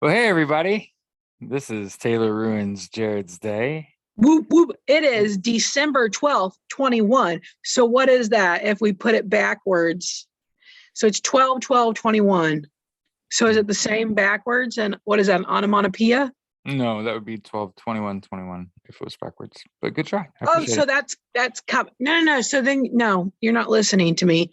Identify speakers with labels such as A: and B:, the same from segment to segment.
A: Well, hey everybody. This is Taylor Ruins Jared's Day.
B: Whoop, whoop. It is December 12th, 21. So what is that if we put it backwards? So it's 12, 12, 21. So is it the same backwards? And what is that, an onomatopoeia?
A: No, that would be 12, 21, 21 if it was backwards. But good try. I
B: Oh,
A: appreciate
B: so
A: it.
B: that's no. So then no, you're not listening to me.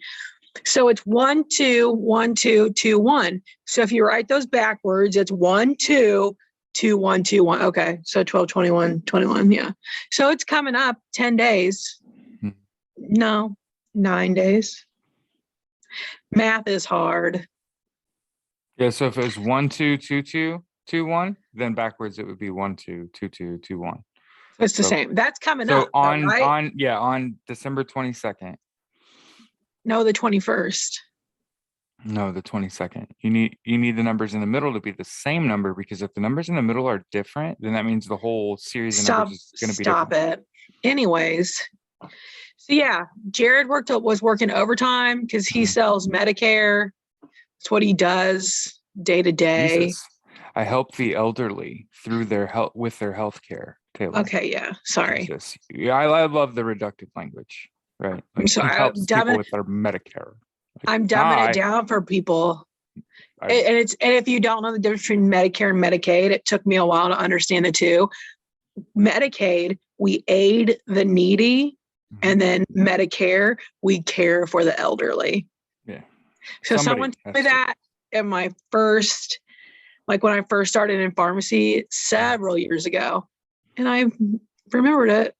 B: So it's 1, 2, 1, 2, 2, 1. So if you write those backwards, it's 1, 2, 2, 1, 2, 1. Okay. So 12, 21, 21. Yeah. So it's coming up 10 days.
A: Hmm.
B: No, 9 days. Math is hard.
A: Yeah, so if it was 1, 2, 2, 2, 2, 1, then backwards it would be 1, 2, 2, 2, 2, 1.
B: It's the
A: So
B: same. That's coming
A: so
B: up, though, right?
A: on December 22nd.
B: No, the 21st.
A: No, the 22nd. You need the numbers in the middle to be the same number, because if the numbers in the middle are different, then that means the whole series of numbers is going to be different.
B: Stop it. Anyways. So yeah, Jared was working overtime because he sells Medicare. It's what he does day to day.
A: Jesus. I help the elderly through their health with their health care, Taylor.
B: Okay, yeah. Sorry.
A: Jesus. Yeah, I love the reductive language, right?
B: I'm sorry.
A: He helps people with their Medicare.
B: I'm dumbing it down for people. And if you don't know the difference between Medicare and Medicaid, it took me a while to understand the two. Medicaid, we aid the needy, and then Medicare, we care for the elderly.
A: Yeah.
B: So someone told me that in my first, like when I first started in pharmacy several years ago, and I remembered it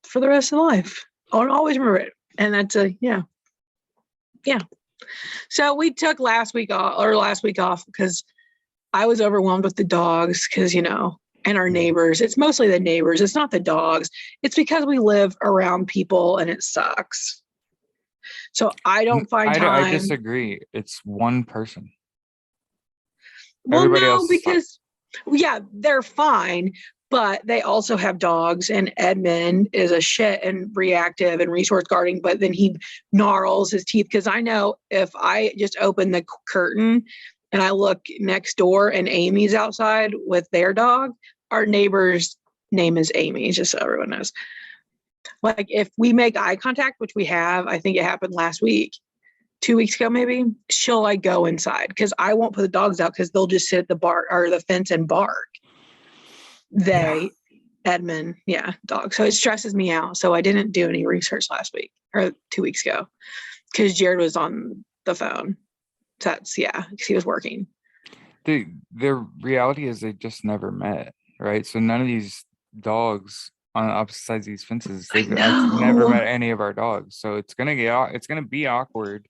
B: for the rest of life. I'll always remember it. And that's yeah. So we took last week off because I was overwhelmed with the dogs because, and our neighbors. It's mostly the neighbors. It's not the dogs. It's because we live around people and it sucks. So I don't find time.
A: I disagree. It's one person.
B: Well, everybody else because they're fine, but they also have dogs, and Edmund is a shit and reactive and resource guarding, but then he gnarls his teeth. Because I know if I just open the curtain and I look next door and Amy's outside with their dog, our neighbor's name is Amy, just so everyone knows. Like if we make eye contact, which we have, I think it happened last week, 2 weeks ago, maybe, she'll like go inside because I won't put the dogs out because they'll just sit at the bar or the fence and bark. Edmund, dog. So it stresses me out. So I didn't do any research last week or 2 weeks ago because Jared was on the phone. So that's, because he was working.
A: The reality is they just never met, right? So none of these dogs on opposite sides of these fences, they've actually never met any of our dogs. So it's gonna be awkward,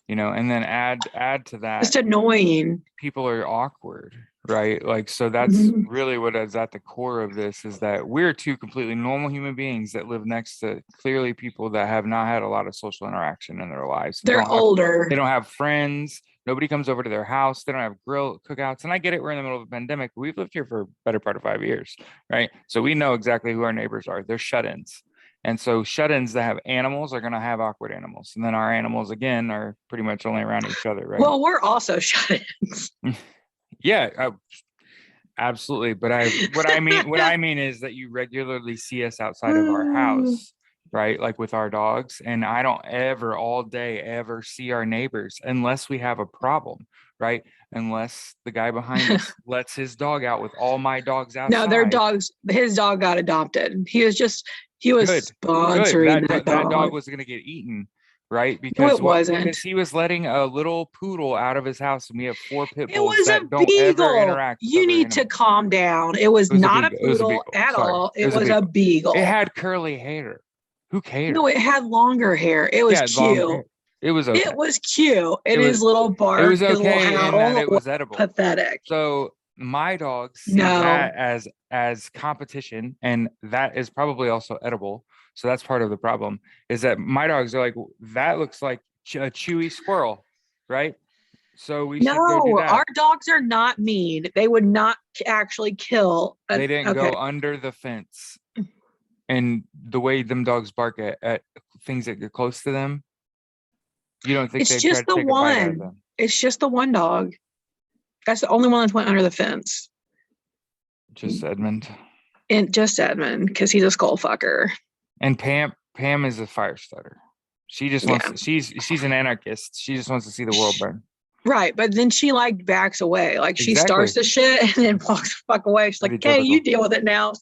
A: and then add to that,
B: it's annoying.
A: People are awkward, right? Like, so that's really what is at the core of this, is that we're two completely normal human beings that live next to clearly people that have not had a lot of social interaction in their lives.
B: They're older.
A: They don't have friends. Nobody comes over to their house. They don't have grill cookouts. And I get it. We're in the middle of a pandemic. We've lived here for a better part of 5 years, right? So we know exactly who our neighbors are. They're shut-ins. And so shut-ins that have animals are going to have awkward animals. And then our animals, again, are pretty much only around each other, right?
B: Well, we're also shut-ins.
A: Yeah, absolutely. But what I mean is that you regularly see us outside of our house, right? Like with our dogs. And I don't ever all day ever see our neighbors unless we have a problem, right? Unless the guy behind us lets his dog out with all my dogs outside.
B: No, their dogs, his dog got adopted. He was sponsoring that dog.
A: That dog was going to get eaten, right? Because because he was letting a little poodle out of his house, and we have 4 pit bulls that don't ever interact.
B: You need to calm down. It was not a poodle at all. It was a beagle.
A: It had curly hair. Who cares?
B: No, it had longer hair. It was cute.
A: It was okay.
B: It was cute. His little bark.
A: It was okay, and that it was edible.
B: Pathetic.
A: So my dogs see that as competition, and that is probably also edible. So that's part of the problem, is that my dogs are like, that looks like a chewy squirrel, right? So we should go do that.
B: Our dogs are not mean. They would not actually kill.
A: They didn't go under the fence. And the way them dogs bark at things that get close to them, you don't think
B: it's just the one. It's just the one dog. That's the only one that went under the fence.
A: Just Edmund.
B: And just Edmund, because he's a skull fucker.
A: And Pam is a fire starter. She just wants she's an anarchist. She just wants to see the world burn.
B: Right. But then she like backs away. Like she starts the shit and then walks the fuck away. She's like, okay, you deal with it now.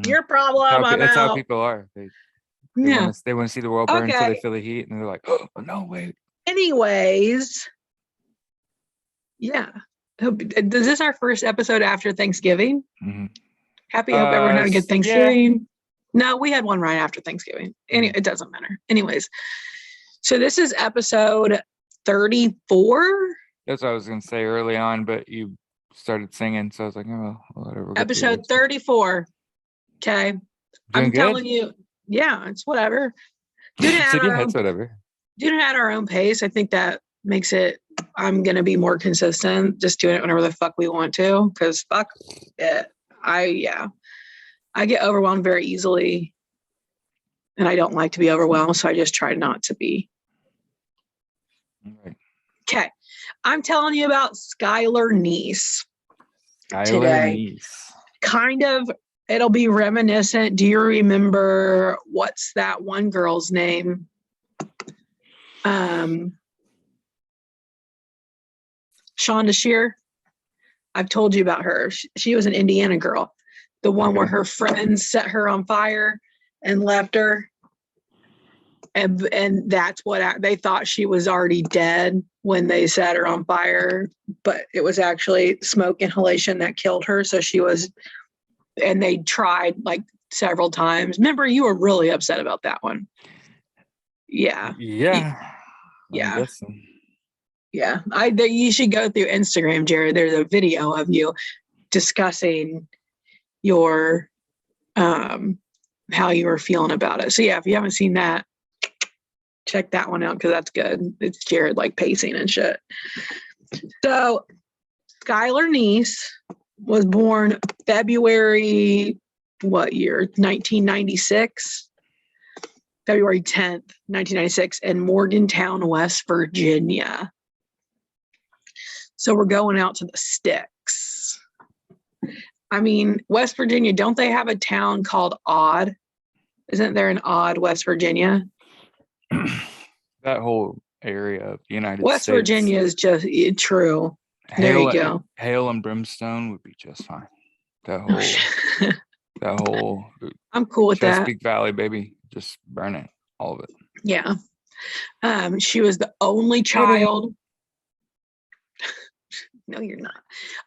B: Your problem.
A: That's how people are. They want to see the world burn until they feel the heat and they're like, oh no, wait.
B: Anyways. Yeah. Is this our first episode after Thanksgiving?
A: Mm-hmm.
B: Hope everyone had a good Thanksgiving. Yeah. No, we had one right after Thanksgiving. It doesn't matter. Anyways, so this is episode 34.
A: That's what I was going to say early on, but you started singing, so I was like, oh, whatever.
B: Episode 34. Okay. I'm telling you, yeah, it's whatever. Doing it at our own pace. I think that makes it, I'm going to be more consistent, just doing it whenever the fuck we want to, because fuck it. I get overwhelmed very easily, and I don't like to be overwhelmed, so I just try not to be. Okay. I'm telling you about Skylar Neese today. Kind of, it'll be reminiscent. Do you remember what's that one girl's name? Shonda Shear. I've told you about her. She was an Indiana girl. The one where her friends set her on fire and left her. And that's what they thought she was already dead when they set her on fire. But it was actually smoke inhalation that killed her. So she was, and they tried like several times. Remember, you were really upset about that one. Yeah.
A: Yeah.
B: Yeah. Yeah. You should go through Instagram, Jared. There's a video of you discussing your how you were feeling about it. So yeah, if you haven't seen that, check that one out because that's good. It's Jared like pacing and shit. So Skylar Neese was born February, what year? 1996. February 10th, 1996 in Morgantown, West Virginia. So we're going out to the sticks. I mean, West Virginia, don't they have a town called Odd? Isn't there an Odd, West Virginia?
A: That whole area of the United States.
B: West Virginia is just true. There you go.
A: Hail and brimstone would be just fine. That whole
B: I'm cool with that.
A: Chesapeake Valley, baby. Just burn it. All of it.
B: Yeah. She was the only child. No, you're not.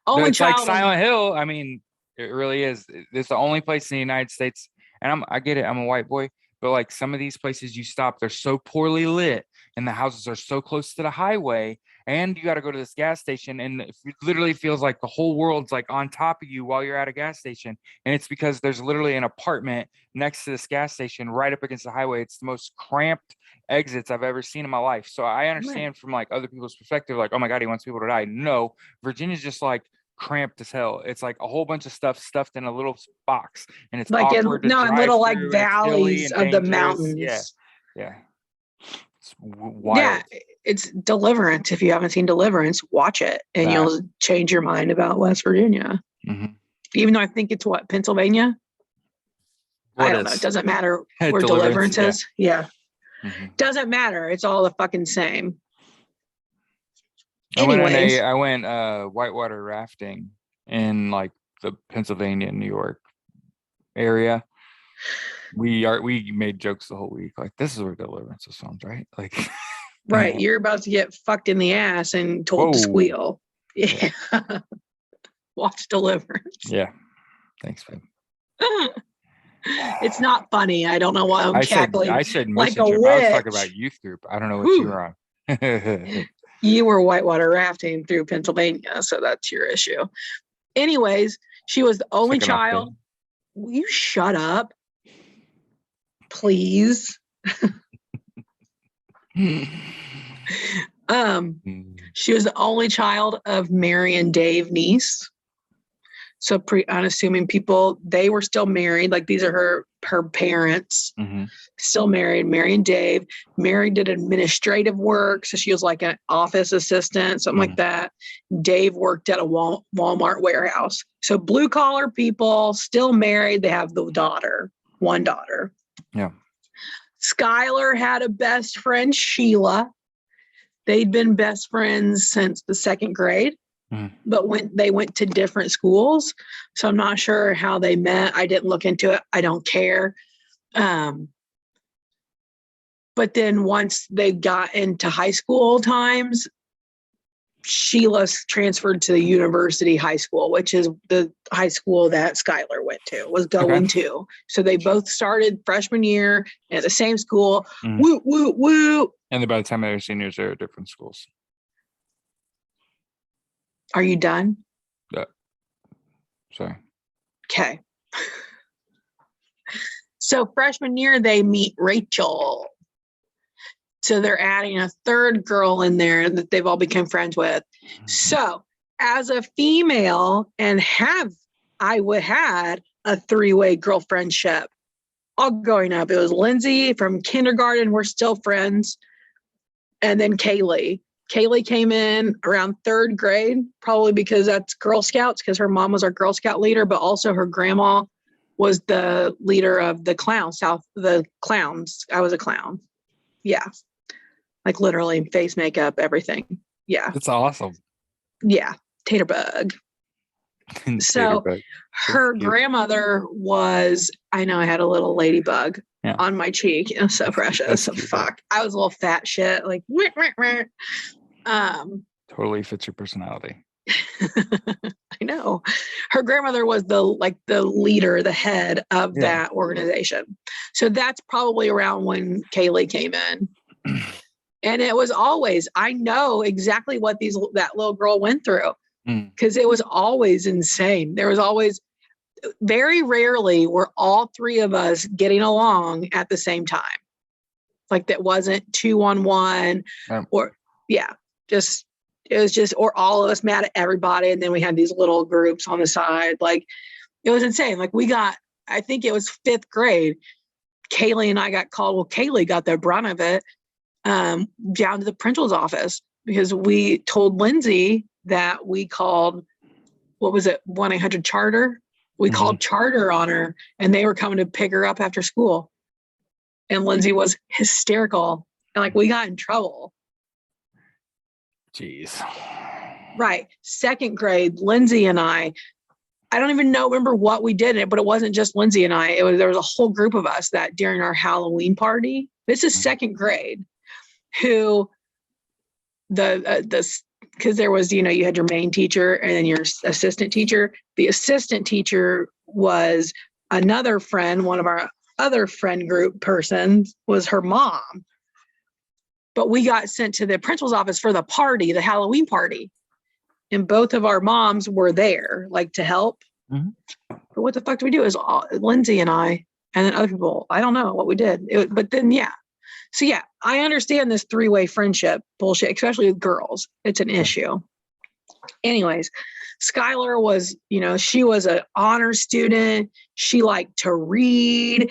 B: Only
A: it's
B: child.
A: Like Silent Hill. I mean, it really is. It's the only place in the United States. And I get it. I'm a white boy. But like some of these places you stop, they're so poorly lit and the houses are so close to the highway and you got to go to this gas station and it literally feels like the whole world's like on top of you while you're at a gas station. And it's because there's literally an apartment next to this gas station right up against the highway. It's the most cramped exits I've ever seen in my life. So I understand from like other people's perspective, like, oh my God, he wants people to die. No, Virginia's just like cramped as hell. It's like a whole bunch of stuff stuffed in a little box and it's
B: like
A: awkward to drive
B: little like
A: through,
B: valleys of the mountains.
A: Yeah. It's wild.
B: Yeah, it's Deliverance. If you haven't seen Deliverance, watch it and you'll change your mind about West Virginia.
A: Mm-hmm.
B: Even though I think it's Pennsylvania. I don't know. It doesn't matter where Deliverance is. Yeah. Mm-hmm. Doesn't matter. It's all the fucking same.
A: I went whitewater rafting in like the Pennsylvania, New York area. We made jokes the whole week. Like, this is where Deliverance is filmed, right? Like,
B: right. You're about to get fucked in the ass and told to squeal. Yeah. Watch Deliverance.
A: Yeah. Thanks, babe.
B: It's not funny. I don't know why I'm cackling.
A: I said
B: like
A: a witch. I was talking about youth group. I don't know what you were on.
B: You were whitewater rafting through Pennsylvania, so that's your issue. Anyways, she was the only child. Will you shut up? Please. She was the only child of Mary and Dave Neese. So unassuming people, they were still married. Like these are her parents, still married, Mary and Dave. Mary did administrative work. So she was like an office assistant, something like that. Dave worked at a Walmart warehouse. So blue collar people, still married. They have one daughter.
A: Yeah.
B: Skylar had a best friend, Sheila. They'd been best friends since the second grade. But they went to different schools. So I'm not sure how they met. I didn't look into it. I don't care. But then once they got into high school times, Sheila transferred to the university high school, which is the high school that Skylar was going to. So they both started freshman year at the same school. Woo, woo, woo.
A: And then by the time they were seniors, they were at different schools.
B: Are you done?
A: Yeah. Sorry.
B: Okay. So freshman year, they meet Rachel. So they're adding a third girl in there that they've all become friends with. So as a female, and I had a three-way girlfriendship all growing up. It was Lindsay from kindergarten. We're still friends. And then Kaylee. Kaylee came in around third grade, probably because that's Girl Scouts, because her mom was our Girl Scout leader, but also her grandma was the leader of the clowns. I was a clown. Yeah. Like literally face makeup, everything. Yeah.
A: That's awesome.
B: Yeah. Taterbug. So her grandmother was, I know I had a little ladybug on my cheek. It was so precious. So fuck. I was a little fat shit. Like,
A: totally fits your personality.
B: I know. Her grandmother was the leader, the head of that organization. So that's probably around when Kaylee came in. And it was always, I know exactly what that little girl went through, because it was always insane. There was always, very rarely were all three of us getting along at the same time. Like that wasn't 2-on-1 or it was just, or all of us mad at everybody. And then we had these little groups on the side. Like it was insane. Like I think it was fifth grade. Kaylee and I got called. Well, Kaylee got the brunt of it, down to the principal's office, because we told Lindsay that we called, 1-800-CHARTER. We called Charter on her, and they were coming to pick her up after school. And Lindsay was hysterical. And we got in trouble.
A: Jeez.
B: Right. Second grade, Lindsay and I don't even remember what we did, but it wasn't just Lindsay and I. There was a whole group of us that during our Halloween party, this is second grade, who because there was, you had your main teacher and then your assistant teacher. The assistant teacher was another friend, one of our other friend group persons was her mom. But we got sent to the principal's office for the party, the Halloween party. And both of our moms were there, to help. But what the fuck do we do? Is Lindsay and I, and then other people. I don't know what we did. But then, yeah. So, yeah, I understand this three-way friendship bullshit, especially with girls. It's an issue. Anyways, Skylar was, she was an honor student. She liked to read.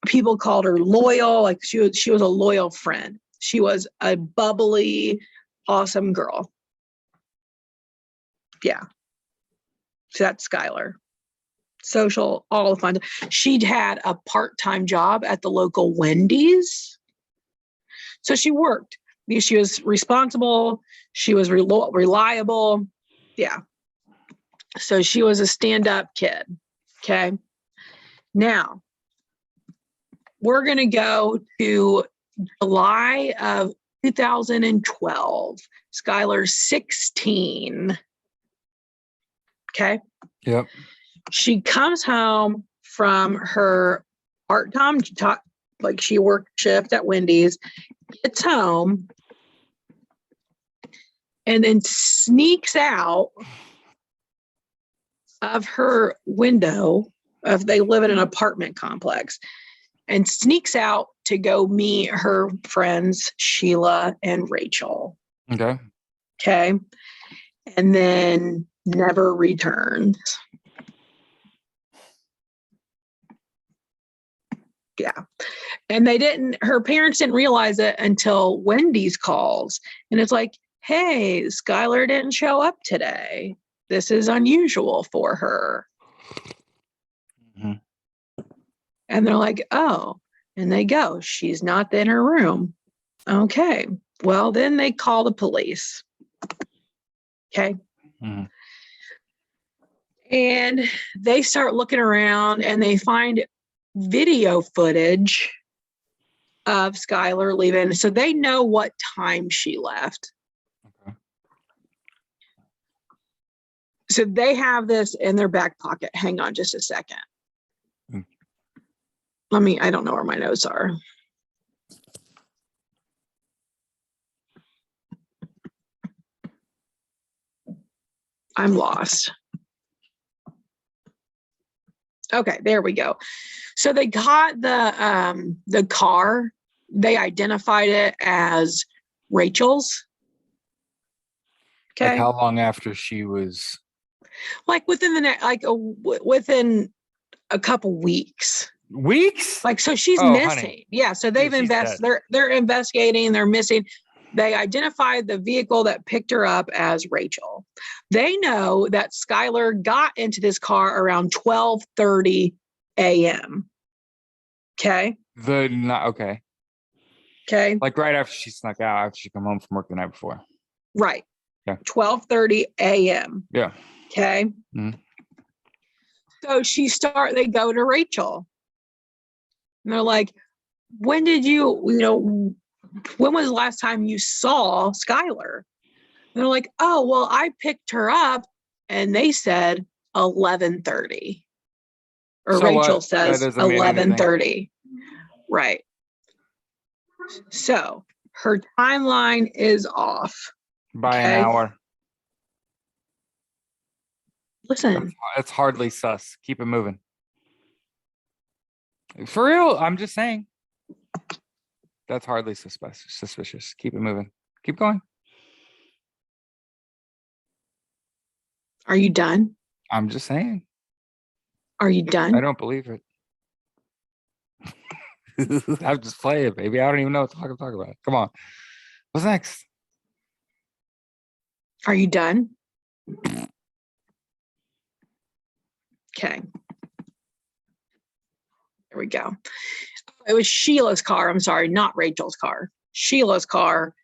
B: People called her loyal. She was a loyal friend. She was a bubbly, awesome girl. Yeah. So that's Skylar. Social, all the fun. She'd had a part-time job at the local Wendy's. So she worked. She was responsible. She was reliable. Yeah. So she was a stand-up kid. Okay. Now, we're going to go to July of 2012. Skylar's 16. Okay.
A: Yep.
B: She comes home from her part-time, she worked shift at Wendy's, gets home, and then sneaks out of her window. They live in an apartment complex, and sneaks out to go meet her friends, Sheila and Rachel.
A: Okay.
B: Okay. And then never returns. Yeah. And her parents didn't realize it until Wendy's calls. And it's like, hey, Skylar didn't show up today. This is unusual for her. Mm-hmm. And they're like, oh, and they go, she's not in her room. Okay. Well, then they call the police. Okay. Mm-hmm. And they start looking around and they find video footage of Skylar leaving. So they know what time she left. Okay. So they have this in their back pocket. Hang on just a second. I don't know where my notes are. I'm lost. Okay, there we go. So they got the car. They identified it as Rachel's.
A: Okay. Like how long after she was?
B: Like within within a couple weeks.
A: Weeks?
B: Like, so she's missing. Honey. Yeah. So they've they're investigating, they're missing. They identified the vehicle that picked her up as Rachel. They know that Skylar got into this car around 12:30 a.m. Okay.
A: Okay.
B: Okay.
A: Like right after she snuck out, after she come home from work the night before.
B: Right.
A: Yeah.
B: 12:30 a.m.
A: Yeah.
B: Okay. Mm-hmm. So they go to Rachel. And they're like, when was the last time you saw Skylar? And they're like, oh, well, I picked her up. And they said 11:30. Or so Rachel says 11:30. Right. So her timeline is off.
A: By an hour.
B: Listen.
A: It's hardly sus. Keep it moving. For real, I'm just saying. That's hardly suspicious. Keep it moving. Keep going.
B: Are you done?
A: I'm just saying.
B: Are you done?
A: I don't believe it. I'm just playing, baby. I don't even know what the fuck I'm talking about. Come on. What's next?
B: Are you done? Okay. There we go. It was Sheila's car. I'm sorry, not Rachel's car. Sheila's car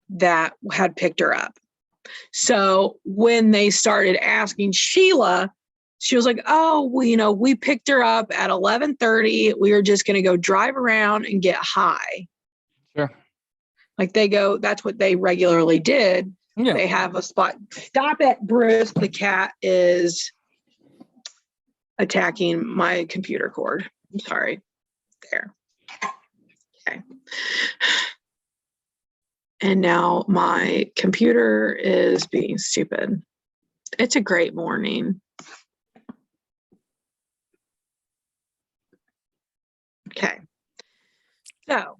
B: that had picked her up. So when they started asking Sheila, she was like, oh, we picked her up at 11:30. We were just going to go drive around and get high.
A: Sure.
B: Like that's what they regularly did. Yeah. They have a spot. Stop it, Bruce. The cat is attacking my computer cord. I'm sorry. There. Okay. And now my computer is being stupid. It's a great morning. Okay. So,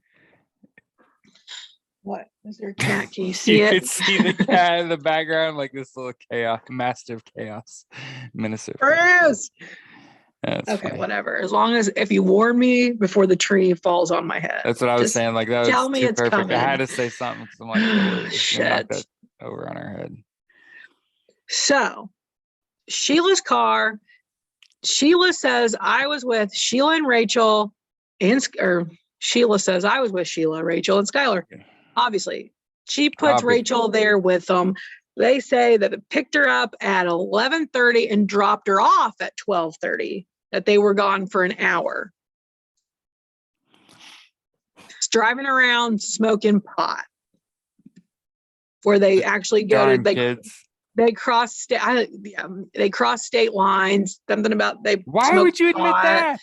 B: what is there a cat? Can you see it?
A: You can see the cat in the background, like this little chaos, massive chaos minister.
B: Bruce! Okay, funny. Whatever. As long as if you warn me before the tree falls on my head.
A: That's what I was saying. Like that
B: tell
A: was
B: me
A: too
B: it's
A: perfect.
B: coming.
A: I had to say something because I'm like, oh, it's gonna knock that over on her head.
B: So, Sheila's car. Sheila says I was with Sheila and Rachel, or Sheila says I was with Sheila, Rachel, and Skylar. Yeah. Obviously, she puts Rachel there with them. They say that it picked her up at 11:30 and dropped her off at 12:30. That they were gone for an hour. Just driving around smoking pot. Where they actually go to they cross state lines. Something about they.
A: Why would you admit that?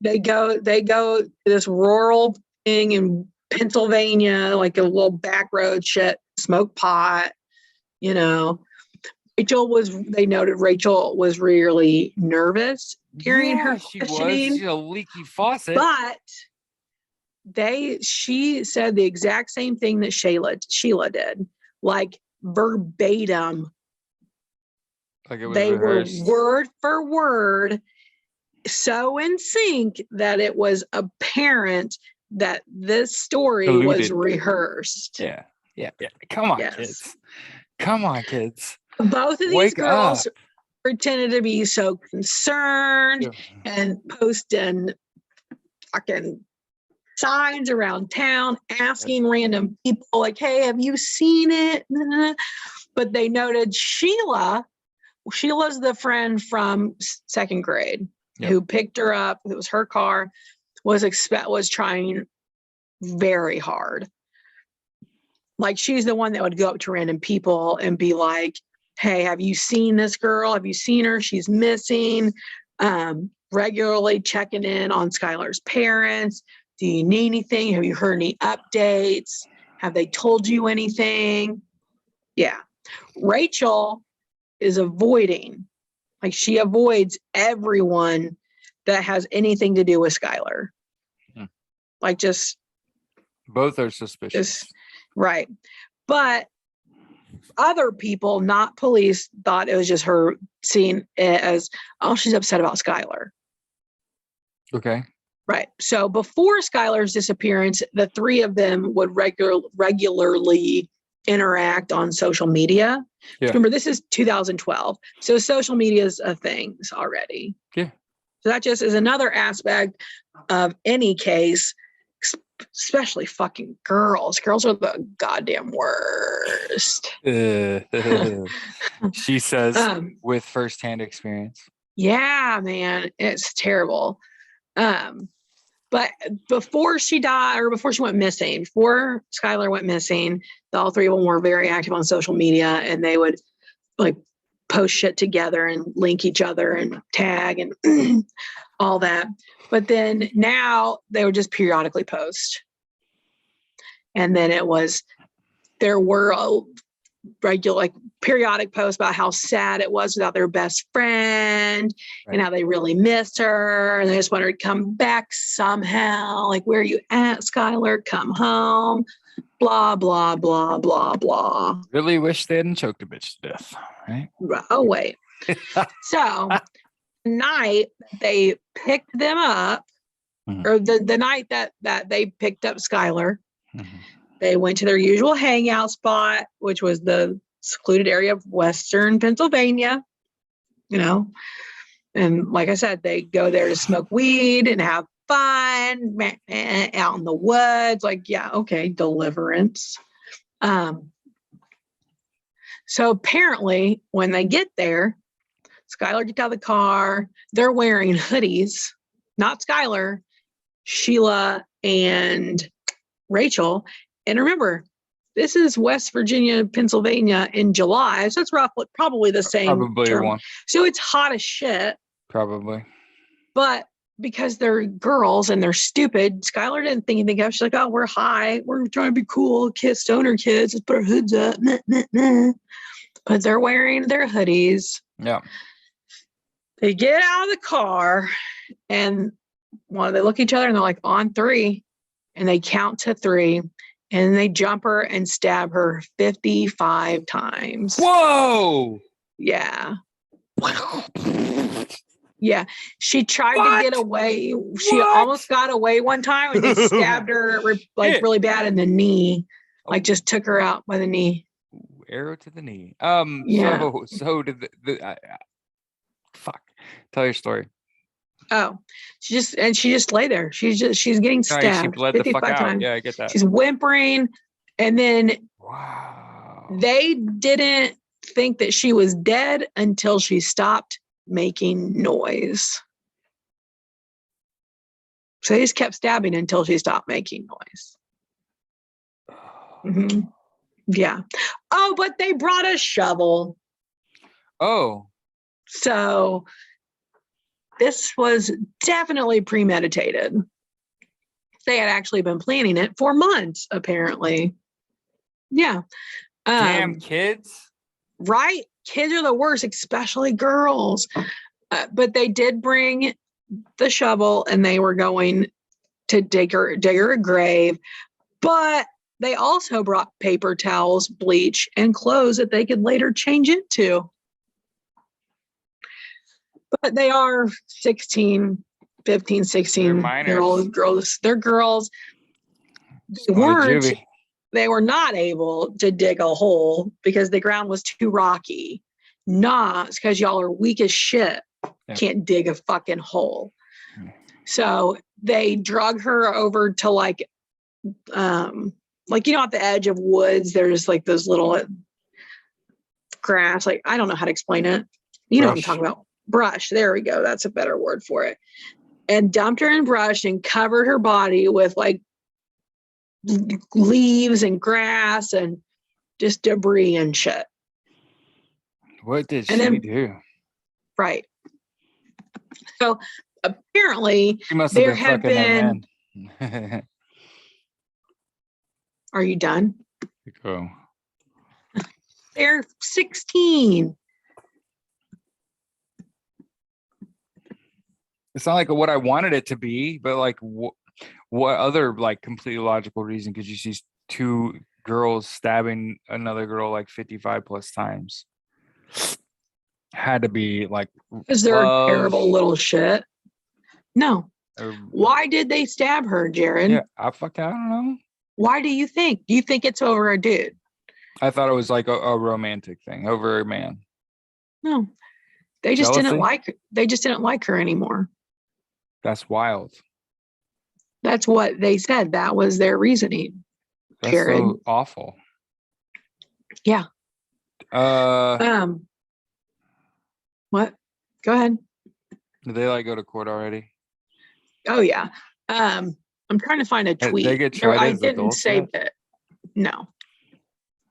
B: They go to this rural thing in Pennsylvania, like a little back road shit, smoke pot, They noted Rachel was really nervous during her questioning.
A: She's a leaky faucet.
B: But she said the exact same thing that Sheila did, like verbatim.
A: Like it was
B: they
A: rehearsed.
B: were word for word so in sync that it was apparent that this story was rehearsed.
A: Yeah. Come on, kids. Come on, kids.
B: Both of these girls pretended to be so concerned and posting fucking signs around town, asking random people like, hey, have you seen it? But they noted Sheila's the friend from second grade who picked her up. It was her car, was trying very hard. Like, she's the one that would go up to random people and be like, hey, have you seen this girl? Have you seen her? She's missing. Regularly checking in on Skylar's parents. Do you need anything? Have you heard any updates? Have they told you anything? Yeah. Rachel is avoiding. Like, she avoids everyone that has anything to do with Skylar. Like, just.
A: Both are suspicious.
B: Right. But other people, not police, thought it was just her seeing it as, oh, she's upset about Skylar.
A: Okay.
B: Right. So before Skylar's disappearance, the three of them would regularly interact on social media. Yeah. Remember, this is 2012. So social media is a thing already.
A: Yeah.
B: So that just is another aspect of any case, especially fucking girls. Girls are the goddamn worst.
A: She says with firsthand experience.
B: Yeah, man, it's terrible. But before she died, or before she went missing, before Skylar went missing, all three of them were very active on social media, and they would like post shit together and link each other and tag and all that. But then now they would just periodically post. And then there were regular, like, periodic posts about how sad it was without their best friend, right, and how they really missed her. And they just wanted her to come back somehow. Like, where are you at, Skylar? Come home. Blah, blah, blah, blah, blah.
A: Really wish they hadn't choked a bitch to death, right?
B: Oh, wait. So the night they picked them up, or the night that they picked up Skylar, they went to their usual hangout spot, which was the secluded area of Western Pennsylvania, and like I said, they go there to smoke weed and have fun out in the woods. Like, yeah, okay, deliverance. So apparently when they get there, Skylar gets out of the car. They're wearing hoodies, not Skylar, Sheila and Rachel. And remember, this is West Virginia, Pennsylvania in July. So it's roughly probably the same.
A: Probably
B: term.
A: One.
B: So it's hot as shit.
A: Probably.
B: But because they're girls and they're stupid, Skylar didn't think anything of it. She's like, oh, we're high. We're trying to be cool. Kids, stoner kids. Let's put our hoods up. Nah, nah, nah. But they're wearing their hoodies.
A: Yeah.
B: They get out of the car and they look at each other and they're like, on three. And they count to three. And they jump her and stab her 55 times.
A: Whoa!
B: Yeah. Yeah. She tried to get away. She almost got away one time and they stabbed her really bad in the knee. Like, just took her out by the knee.
A: Arrow to the knee.
B: Yeah.
A: So did fuck. Tell your story.
B: Oh, she just lay there. She's getting stabbed.
A: She bled the fuck out.
B: Times.
A: Yeah, I get that.
B: She's whimpering, and then
A: wow.
B: They didn't think that she was dead until she stopped making noise. So they just kept stabbing until she stopped making noise. Mm-hmm. Yeah. Oh, but they brought a shovel.
A: Oh.
B: So this was definitely premeditated. They had actually been planning it for months, apparently. Yeah.
A: Damn kids.
B: Right? Kids are the worst, especially girls. But they did bring the shovel and they were going to dig her a grave. But they also brought paper towels, bleach, and clothes that they could later change into. But they are 16, 15, 16-year-old girls. They're girls. They were not able to dig a hole because the ground was too rocky. Not because y'all are weak as shit. Yeah. Can't dig a fucking hole. So they drug her over to like at the edge of woods, there's like those little grass, like I don't know how to explain it. You know what I'm talking about. Brush. There we go. That's a better word for it. And dumped her in brush and covered her body with like leaves and grass and just debris and shit.
A: What did she do?
B: Right. So apparently there have been. Are you done?
A: Go.
B: They're 16.
A: It's not like what I wanted it to be, but like what other like completely logical reason could you see two girls stabbing another girl like 55 plus times? Had to be like
B: because they're a terrible little shit. No. Why did they stab her, Jared?
A: Yeah, I don't know.
B: Why do you think? Do you think it's over a dude?
A: I thought it was like a romantic thing over a man.
B: No. They just didn't like her anymore.
A: That's wild.
B: That's what they said. That was their reasoning.
A: That's so awful.
B: Yeah. What? Go ahead.
A: Did they like go to court already?
B: Oh yeah. I'm trying to find a tweet.
A: They get tried as adults.
B: Save it. No.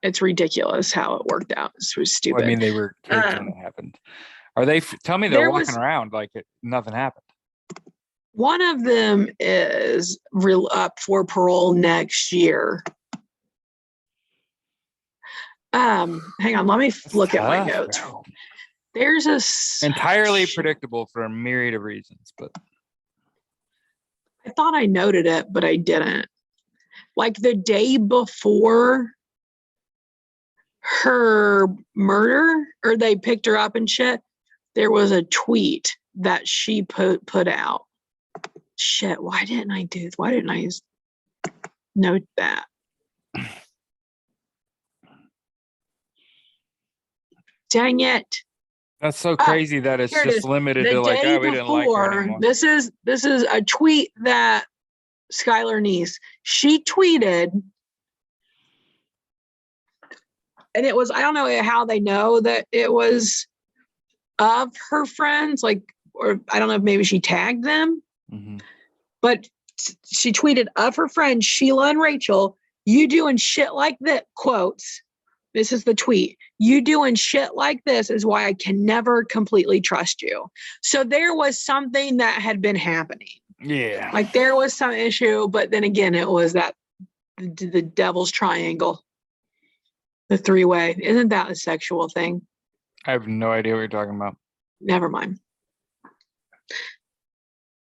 B: It's ridiculous how it worked out. It was stupid.
A: Well, I mean, they were kids when it happened. Are they? Tell me they're walking around like nothing happened.
B: One of them is up for parole next year. Hang on, let me look at my notes. Bro. There's
A: entirely predictable for a myriad of reasons, but
B: I thought I noted it, but I didn't. Like the day before her murder, or they picked her up and shit, there was a tweet that she put out. Shit, why didn't I note that? Dang it.
A: That's so crazy that it's just limited to like, we didn't like her anymore.
B: This is a tweet that Skylar Neese, she tweeted, and it was, I don't know how they know that it was of her friends, like, or I don't know if maybe she tagged them, but she tweeted of her friends, Sheila and Rachel, you doing shit like that, quotes. This is the tweet. You doing shit like this is why I can never completely trust you. So there was something that had been happening.
A: Yeah.
B: Like there was some issue, but then again, it was that the devil's triangle, the three-way. Isn't that a sexual thing?
A: I have no idea what you're talking about.
B: Never mind.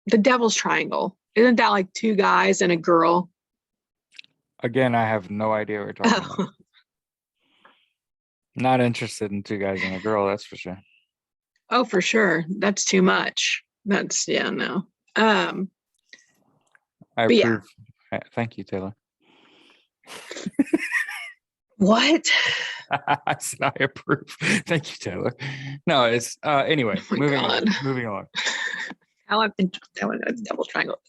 B: The devil's triangle. Isn't that like two guys and a girl?
A: Again, I have no idea what you're talking about. Not interested in two guys and a girl, that's for sure.
B: Oh, for sure. That's too much. That's, yeah, no.
A: I approve. Yeah. Thank you, Taylor.
B: What?
A: I said I approve. Thank you, Taylor. No, it's anyway. Moving on.
B: How I've been telling a double triangle.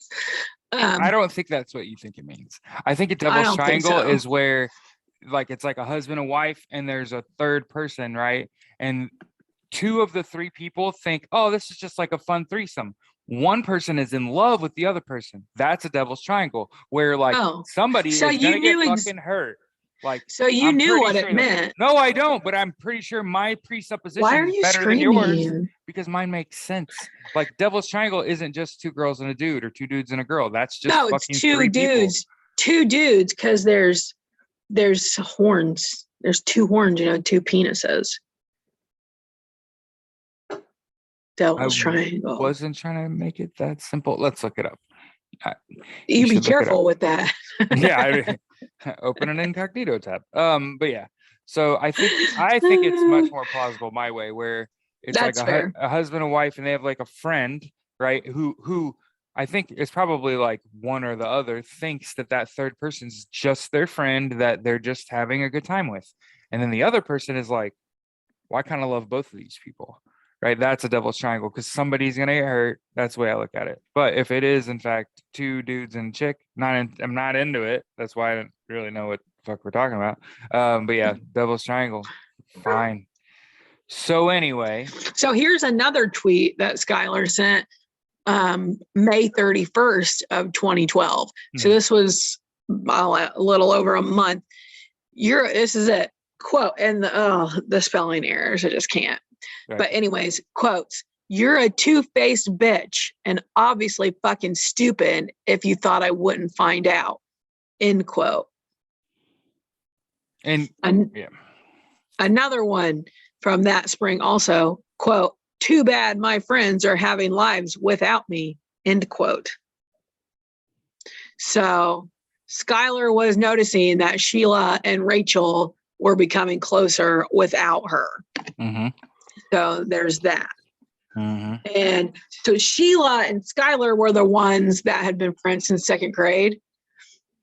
A: I don't think that's what you think it means. I think a double triangle is where, like, it's like a husband and wife, and there's a third person, right? And two of the three people think, oh, this is just like a fun threesome. One person is in love with the other person. That's a devil's triangle, where like somebody is gonna get fucking hurt. Like,
B: so you knew what it meant.
A: No, I don't, but I'm pretty sure my presupposition is better than yours because mine makes sense. Like, devil's triangle isn't just two girls and a dude or two dudes and a girl. That's just fucking two dudes.
B: Two dudes, because there's horns. There's two horns, two penises. Devil's triangle.
A: I wasn't trying to make it that simple. Let's look it up.
B: You be careful with that.
A: Yeah, open an incognito tab. But yeah, so I think it's much more plausible my way, where It's
B: That's
A: like
B: fair.
A: a husband and wife, and they have like a friend, right? Who I think it's probably like one or the other thinks that third person's just their friend that they're just having a good time with. And then the other person is like, well, I kind of love both of these people, right? That's a devil's triangle because somebody's going to get hurt. That's the way I look at it. But if it is, in fact, two dudes and a chick, I'm not into it. That's why I don't really know what the fuck we're talking about. But yeah, devil's triangle. Fine. So anyway.
B: So here's another tweet that Skylar sent May 31st of 2012. So this was a little over a month. This is it. Quote, and the spelling errors, I just can't. Right. But anyways, quotes, "You're a two-faced bitch and obviously fucking stupid if you thought I wouldn't find out." End quote.
A: And yeah.
B: Another one from that spring also, quote, "Too bad my friends are having lives without me." End quote. So Skylar was noticing that Sheila and Rachel were becoming closer without her.
A: Mm-hmm.
B: So there's that.
A: Mm-hmm.
B: And so Sheila and Skylar were the ones that had been friends since second grade.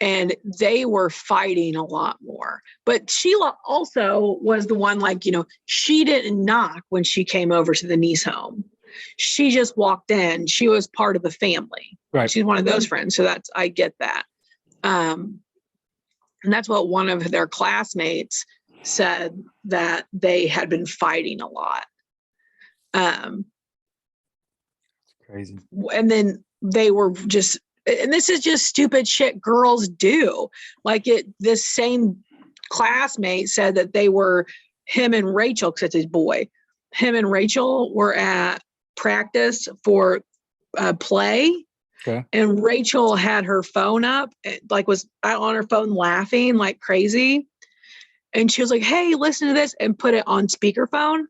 B: And they were fighting a lot more. But Sheila also was the one, like, she didn't knock when she came over to the Neese home. She just walked in. She was part of the family.
A: Right.
B: She's one of those friends. So I get that. And that's what one of their classmates said, that they had been fighting a lot.
A: Crazy.
B: And then they were just, and this is just stupid shit girls do. Like this same classmate said that him and Rachel, because it's his boy, him and Rachel were at practice for play.
A: Okay.
B: And Rachel had her phone up, like was on her phone laughing like crazy. And she was like, "Hey, listen to this," and put it on speakerphone.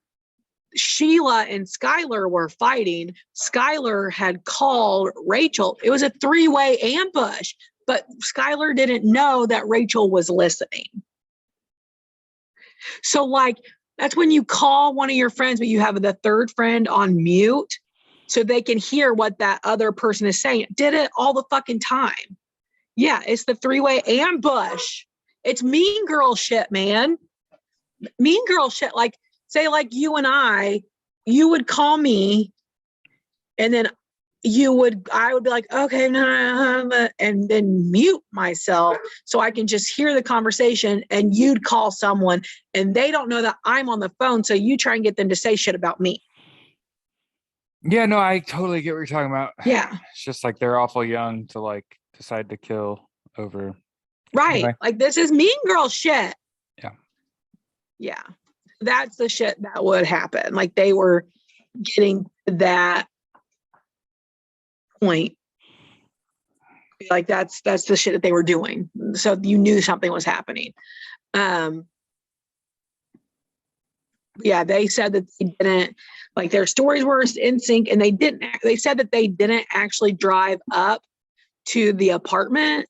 B: Sheila and Skylar were fighting. Skylar had called Rachel. It was a three-way ambush, but Skylar didn't know that Rachel was listening. So like, that's when you call one of your friends, but you have the third friend on mute so they can hear what that other person is saying. Did it all the fucking time. Yeah, it's the three-way ambush. It's mean girl shit, man. Mean girl shit. Like, say like you and you would call me and then I would be like, okay, no, and then mute myself so I can just hear the conversation, and you'd call someone and they don't know that I'm on the phone. So you try and get them to say shit about me.
A: Yeah, no, I totally get what you're talking about.
B: Yeah.
A: It's just like they're awful young to like decide to kill over.
B: Right. Anyway. Like this is mean girl shit.
A: Yeah.
B: Yeah. That's the shit that would happen. Like they were getting to that point. Like that's the shit that they were doing. So you knew something was happening. Yeah, they said that they didn't, like their stories were in sync, and they said that they didn't actually drive up to the apartment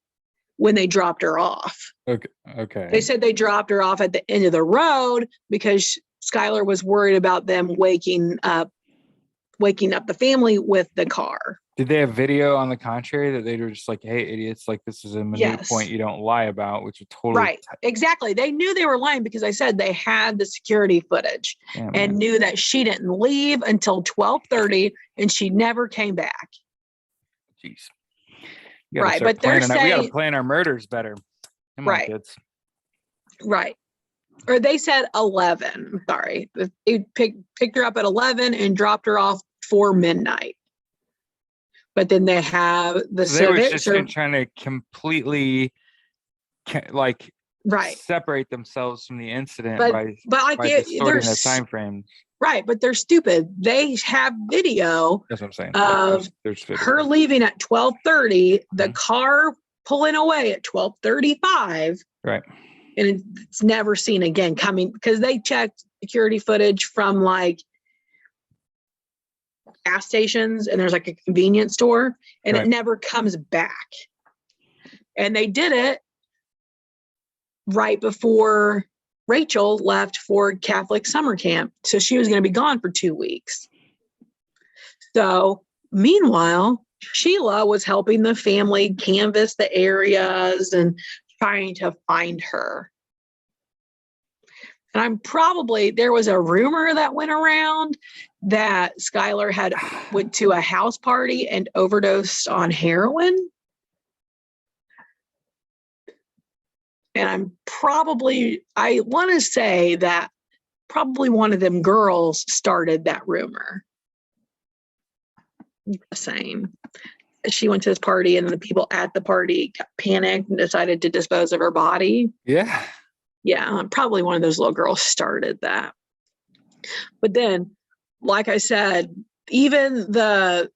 B: when they dropped her off.
A: Okay.
B: They said they dropped her off at the end of the road because Skylar was worried about them waking up the family with the car.
A: Did they have video on the contrary that they were just like, "Hey, idiots, like this is a minute point you don't lie about," which would totally
B: right. Exactly. They knew they were lying because I said they had the security footage and knew that she didn't leave until 12:30 and she never came back.
A: Jeez.
B: Right, but they're saying
A: we got to plan our murders better. Come on, kids.
B: Right. Or they said 11. Sorry, they picked her up at 11 and dropped her off for midnight. But then they have the
A: they were just trying to completely like separate themselves from the incident by distorting the time frame.
B: Right, but they're stupid. They have video.
A: That's what I'm saying.
B: Of her leaving at 12:30, the car pulling away at 12:35.
A: Right.
B: And it's never seen again coming because they checked security footage from like gas stations, and there's like a convenience store, and it never comes back. And they did it right before Rachel left for Catholic summer camp. So she was going to be gone for 2 weeks. So meanwhile, Sheila was helping the family canvass the areas and trying to find her. And there was a rumor that went around that Skylar went to a house party and overdosed on heroin. And I want to say that probably one of them girls started that rumor. Just saying. She went to this party and the people at the party got panicked and decided to dispose of her body.
A: Yeah.
B: Yeah, probably one of those little girls started that. But then, like I said, even the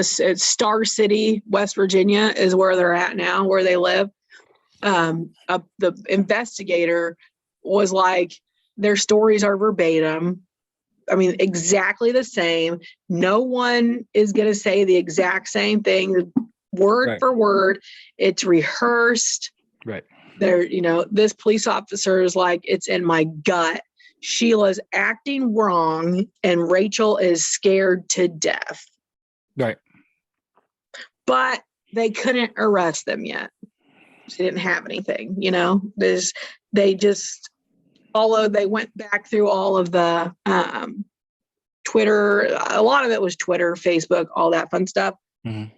B: Star City, West Virginia, is where they're at now, where they live. The investigator was like, their stories are verbatim. I mean, exactly the same. No one is going to say the exact same thing, word for word. It's rehearsed.
A: Right.
B: This police officer is like, it's in my gut. Sheila's acting wrong and Rachel is scared to death.
A: Right.
B: But they couldn't arrest them yet. They didn't have anything, they just followed. They went back through all of the Twitter. A lot of it was Twitter, Facebook, all that fun stuff. Mm-hmm.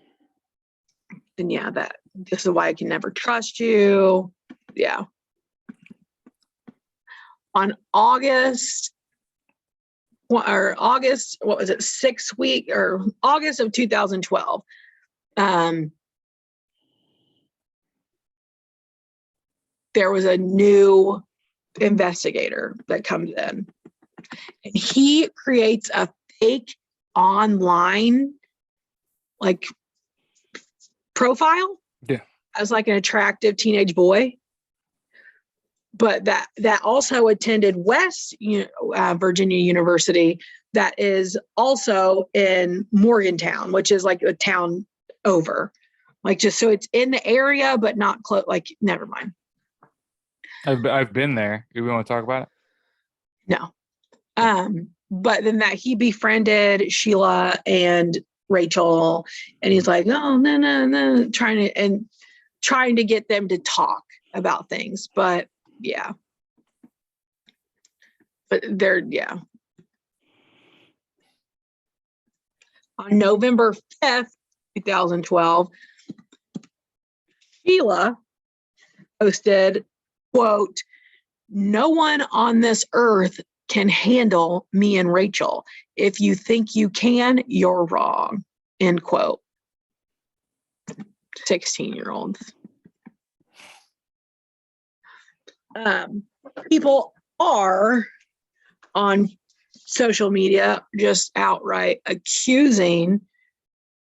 B: And this is why I can never trust you. Yeah. On August, what was it? August of 2012. There was a new investigator that comes in, and he creates a fake online profile.
A: Yeah.
B: As an attractive teenage boy, but that also attended West Virginia University, that is also in Morgantown, which is like a town over, so it's in the area but not close. Never mind.
A: I've been there. Do we want to talk about it?
B: No. But then that he befriended Sheila and Rachel, and he's like, oh, no, trying to get them to talk about things. But yeah. But on November 5th, 2012, Sheila posted, quote, "No one on this earth can handle me and Rachel. If you think you can, you're wrong," end quote. 16-year-olds. People are on social media just outright accusing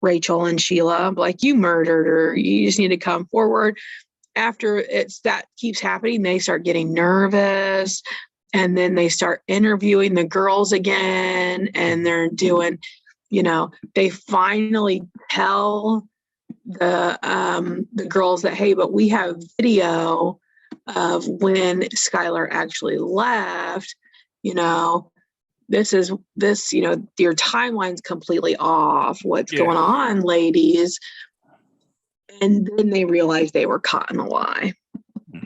B: Rachel and Sheila, like, you murdered her. You just need to come forward. After that keeps happening, they start getting nervous, and then they start interviewing the girls again, and they're doing, they finally tell the girls that, hey, but we have video of when Skylar actually left. This, your timeline's completely off. What's going on, ladies? And then they realized they were caught in a lie. Who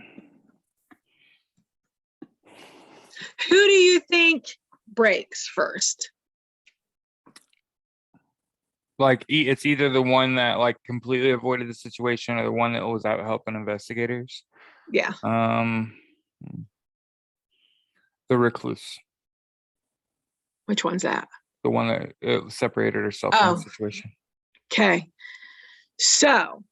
B: do you think breaks first?
A: It's either the one that completely avoided the situation or the one that was out helping investigators.
B: Yeah.
A: The recluse.
B: Which one's that?
A: The one that separated herself from the situation.
B: Okay. So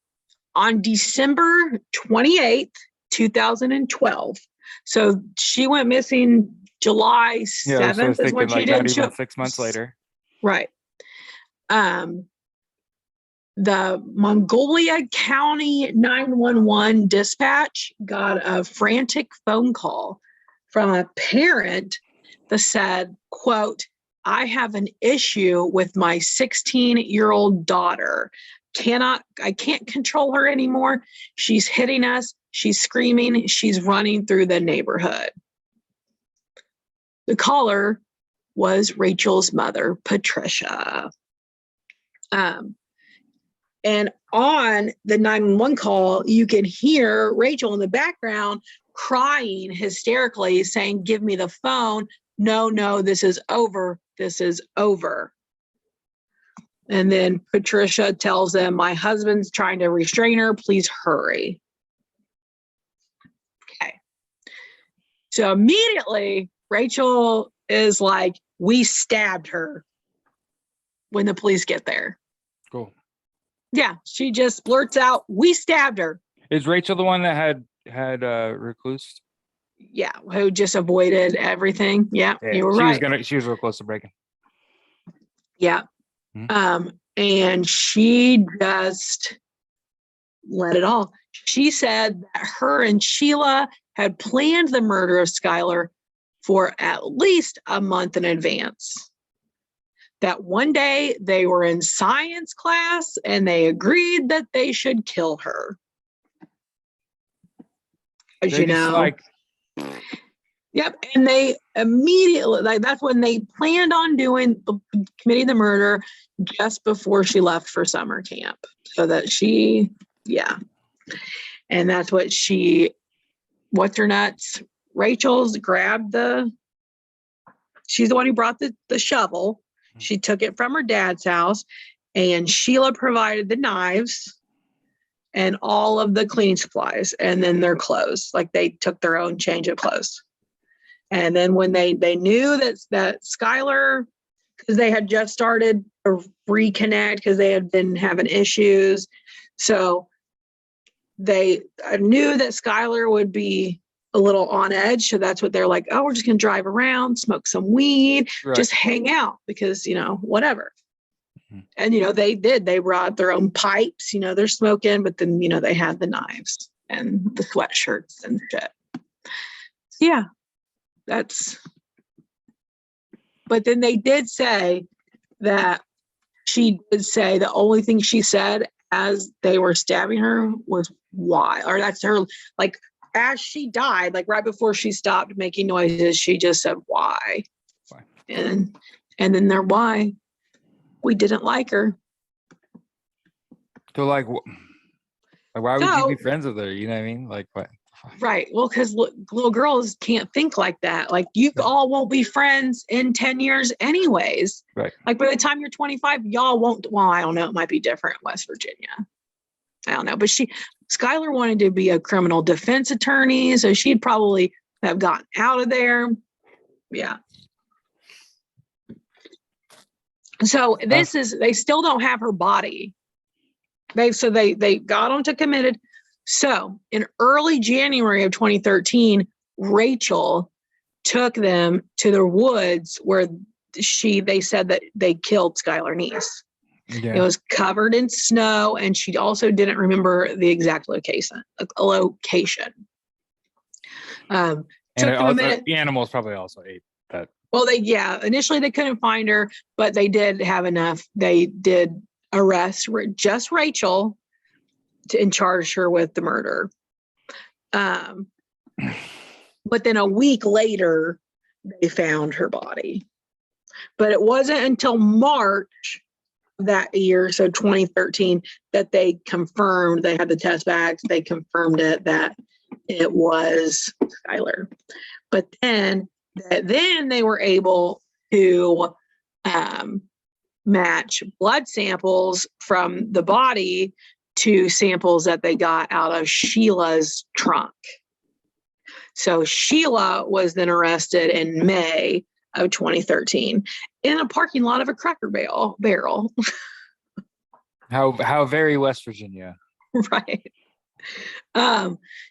B: on December 28th, 2012. So she went missing July 7th is when she did.
A: Not even 6 months later.
B: Right. The Mongolia County 911 dispatch got a frantic phone call from a parent that said, quote, "I have an issue with my 16-year-old daughter. I can't control her anymore. She's hitting us. She's screaming. She's running through the neighborhood. The caller was Rachel's mother, Patricia. And on the 911 call, you can hear Rachel in the background crying hysterically, saying, "Give me the phone. No, this is over. This is over." And then Patricia tells them, "My husband's trying to restrain her. Please hurry." Okay. So immediately, Rachel is like, "We stabbed her," when the police get there.
A: Cool.
B: Yeah, she just blurts out, "We stabbed her."
A: Is Rachel the one that had recluse?
B: Yeah, who just avoided everything. Yeah, you were right.
A: She was real close to breaking.
B: Yeah. Mm-hmm. And she just let it all. She said that her and Sheila had planned the murder of Skylar for at least a month in advance. That one day they were in science class and they agreed that they should kill her. As you know. Yep. And they immediately, that's when they planned on committing the murder just before she left for summer camp. So that and that's what what's her nuts? Rachel's grabbed she's the one who brought the shovel. She took it from her dad's house, and Sheila provided the knives and all of the cleaning supplies, and then their clothes. Like, they took their own change of clothes. And then when they knew that Skylar, because they had just started a reconnect because they had been having issues. So they knew that Skylar would be a little on edge. So that's what they're like, "Oh, we're just going to drive around, smoke some weed, just hang out because, whatever." Mm-hmm. And, they did. They brought their own pipes, they're smoking, but then, they had the knives and the sweatshirts and shit. Yeah. But then they did say that she did say the only thing she said as they were stabbing her was why, or that's her, like, as she died, like right before she stopped making noises, she just said why. And then their why, we didn't like her.
A: So why would you be friends with her? You know what I mean? Like, what?
B: Right. Well, because little girls can't think like that. Like, you all won't be friends in 10 years anyways.
A: Right.
B: Like, by the time you're 25, y'all won't. Well, I don't know. It might be different in West Virginia. I don't know. But Skylar wanted to be a criminal defense attorney, so she'd probably have gotten out of there. Yeah. So they still don't have her body. They got them to committed. So in early January of 2013, Rachel took them to the woods where they said that they killed Skylar Neese. Yeah. It was covered in snow, and she also didn't remember the exact location.
A: And the animals probably also ate that.
B: Well, initially they couldn't find her, but they did have enough. They did arrest just Rachel and charge her with the murder. But then a week later, they found her body. But it wasn't until March that year, so 2013, that they confirmed, they had the test backs, they confirmed that it was Skylar. But then they were able to match blood samples from the body to samples that they got out of Sheila's trunk. So Sheila was then arrested in May of 2013 in a parking lot of a Cracker Barrel.
A: How very West Virginia.
B: Right.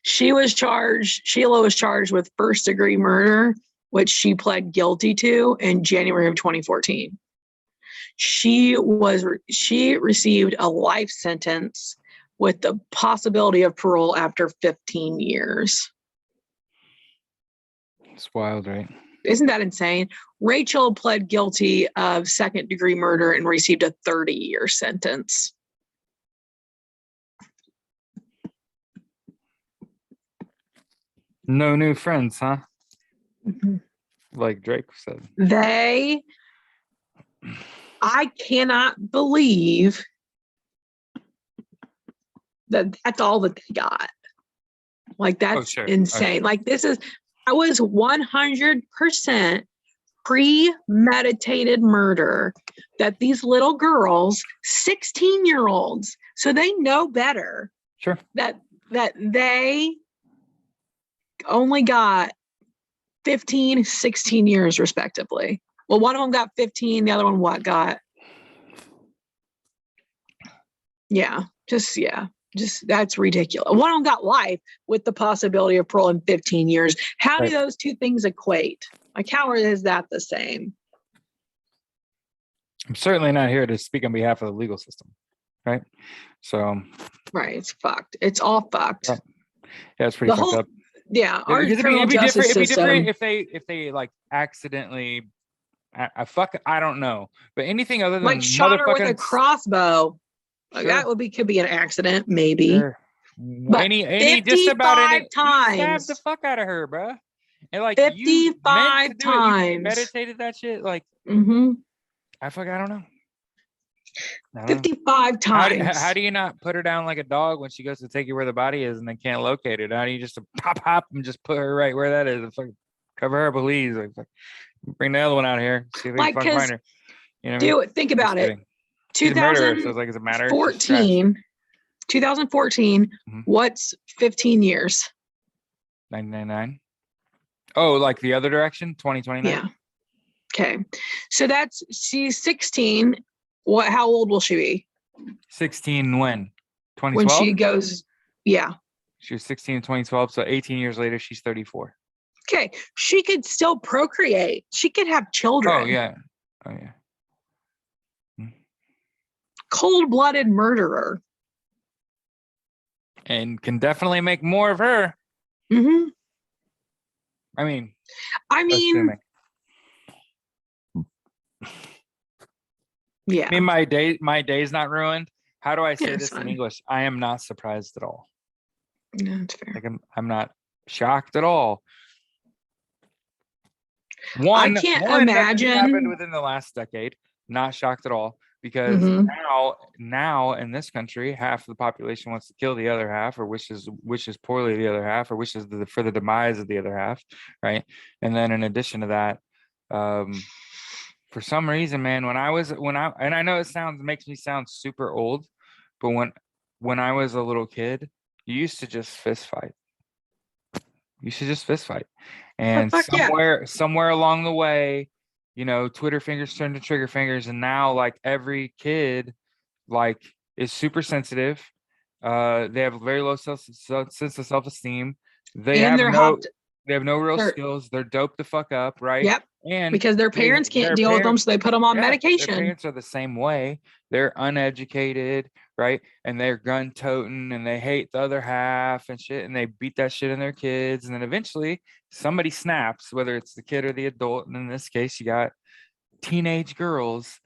B: Sheila was charged with first-degree murder, which she pled guilty to in January of 2014. She received a life sentence with the possibility of parole after 15 years.
A: It's wild, right?
B: Isn't that insane? Rachel pled guilty of second-degree murder and received a 30-year sentence.
A: No new friends, huh?
B: Mm-hmm.
A: Like Drake said.
B: I cannot believe that's all that they got. Like, that's insane. Like, I was 100% premeditated murder that these little girls, 16-year-olds, so they know better.
A: Sure.
B: That they only got 15, 16 years respectively. Well, one of them got 15, the other one got? Just that's ridiculous. One of them got life with the possibility of parole in 15 years. How do those two things equate? Like, how is that the same?
A: I'm certainly not here to speak on behalf of the legal system, right? So,
B: right, it's fucked. It's all fucked.
A: Yeah, it's pretty fucked up.
B: Yeah, our criminal justice system.
A: It'd be different if they like accidentally, I don't know, but anything other than
B: like shot her with a crossbow. Like, that could be an accident, maybe.
A: Sure. But any just about any
B: times.
A: Stabbed the fuck out of her, bro. And like
B: 55 times.
A: You meditated that shit, like. I don't know.
B: 55 times.
A: How do you not put her down like a dog when she goes to take you where the body is and they can't locate it? How do you just pop and just put her right where that is? It's like, cover her, please. Like, bring the other one out here. See if we can find her. You know,
B: think about it.
A: 2014. So it's like, does it matter?
B: 2014. What's 15 years?
A: 1999. Oh, like the other direction, 2029.
B: Yeah. Okay. So she's 16. How old will she be?
A: 16 when? 2012?
B: When she goes, yeah.
A: She was 16 in 2012. So 18 years later, she's 34.
B: Okay. She could still procreate. She could have children.
A: Oh, yeah.
B: Cold-blooded murderer.
A: And can definitely make more of her. I mean, yeah. I mean, my day's not ruined. How do I say this in English? I am not surprised at all.
B: No, that's fair.
A: Like, I'm not shocked at all.
B: I can't imagine
A: happened within the last decade. Not shocked at all, because now in this country, half of the population wants to kill the other half, or wishes poorly the other half, or wishes for the demise of the other half, right? And then in addition to that, for some reason, man, and I know it makes me sound super old, but when I was a little kid, you used to just fist fight. And somewhere along the way, you know, Twitter fingers turned to trigger fingers, and now like every kid like is super sensitive. They have very low sense of self-esteem. They have no real skills. They're doped the fuck up, right?
B: Yep. And because their parents can't deal with them, so they put them on medication.
A: Their parents are the same way. They're uneducated, right? And they're gun toting, and they hate the other half and shit, and they beat that shit in their kids. And then eventually somebody snaps, whether it's the kid or the adult. And in this case, you got teenage girls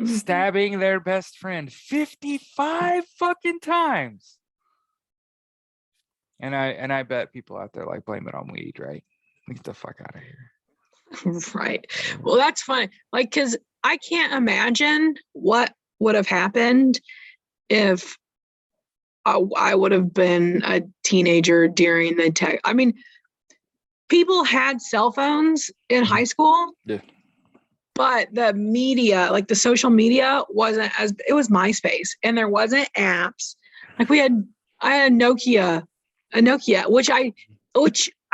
A: stabbing their best friend 55 fucking times. And I bet people out there like blame it on weed, right? Get the fuck out of here.
B: Right. Well, that's fine. Like, because I can't imagine what would have happened if I would have been a teenager during the tech. I mean, people had cell phones in high school. Yeah. But the media, like the social media, it was MySpace, and there wasn't apps. Like I had a Nokia, which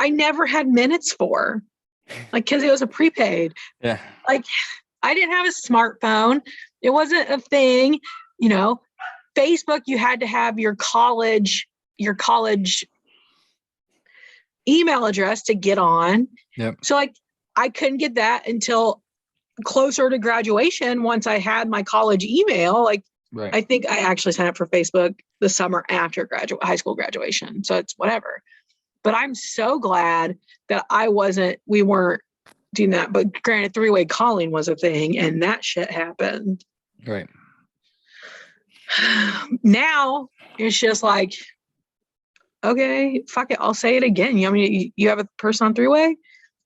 B: I never had minutes for, like, because it was a prepaid.
A: Yeah.
B: Like, I didn't have a smartphone. It wasn't a thing, you know. Facebook, you had to have your college email address to get on.
A: Yep.
B: So like, I couldn't get that until closer to graduation. Once I had my college email, like, right. I think I actually signed up for Facebook the summer after high school graduation. So it's whatever. But I'm so glad that we weren't doing that. But granted, three-way calling was a thing, and that shit happened.
A: Right.
B: Now it's just like, Okay, fuck it. I'll say it again. You know, I mean, you have a person on three-way.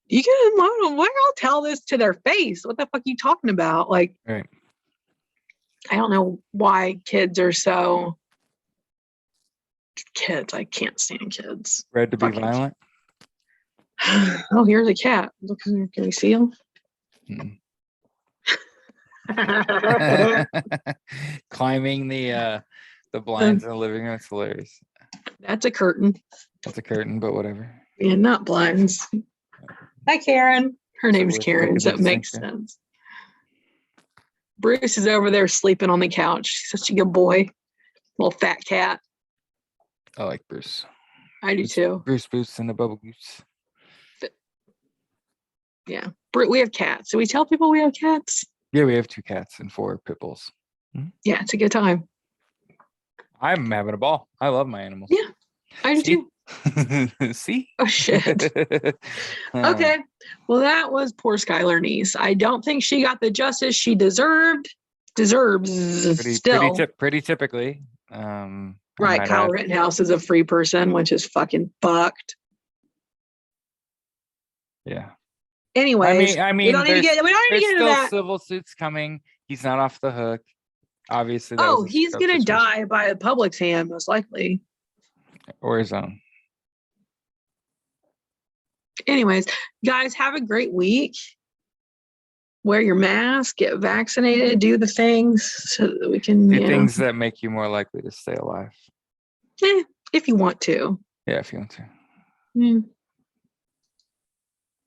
B: You can, I'll tell this to their face. What the fuck are you talking about? Like,
A: right.
B: I don't know why kids are so. Kids, I can't stand kids.
A: Bred to be violent.
B: Oh, here's a cat. Look, can we see him?
A: Climbing the blinds in the living room. It's hilarious.
B: That's a curtain.
A: That's a curtain, but whatever.
B: Yeah, not blinds. Hi, Karen. Her name's Karen, so it makes sense. Bruce is over there sleeping on the couch. He's such a good boy. Little fat cat.
A: I like Bruce.
B: I do too.
A: Bruce Boots and the Bubble Goose.
B: Yeah. We have cats. Do we tell people we have cats?
A: Yeah, we have 2 cats and 4 pit bulls.
B: Mm-hmm. Yeah, it's a good time.
A: I'm having a ball. I love my animals.
B: Yeah, I do
A: too. See?
B: Oh, shit. Okay. Well, that was poor Skylar Neese. I don't think she got the justice she deserves still.
A: Pretty typically.
B: Right. Kyle Rittenhouse is a free person, which is fucking fucked.
A: Yeah.
B: Anyways,
A: I mean,
B: we don't need to get into that.
A: Civil suits coming. He's not off the hook. Obviously.
B: He's gonna die by the public's hand, most likely.
A: Or his own.
B: Anyways, guys, have a great week. Wear your mask, get vaccinated, do the things so that we can
A: do things that make you more likely to stay alive.
B: If you want to.
A: Yeah, if you want to.
B: Mm.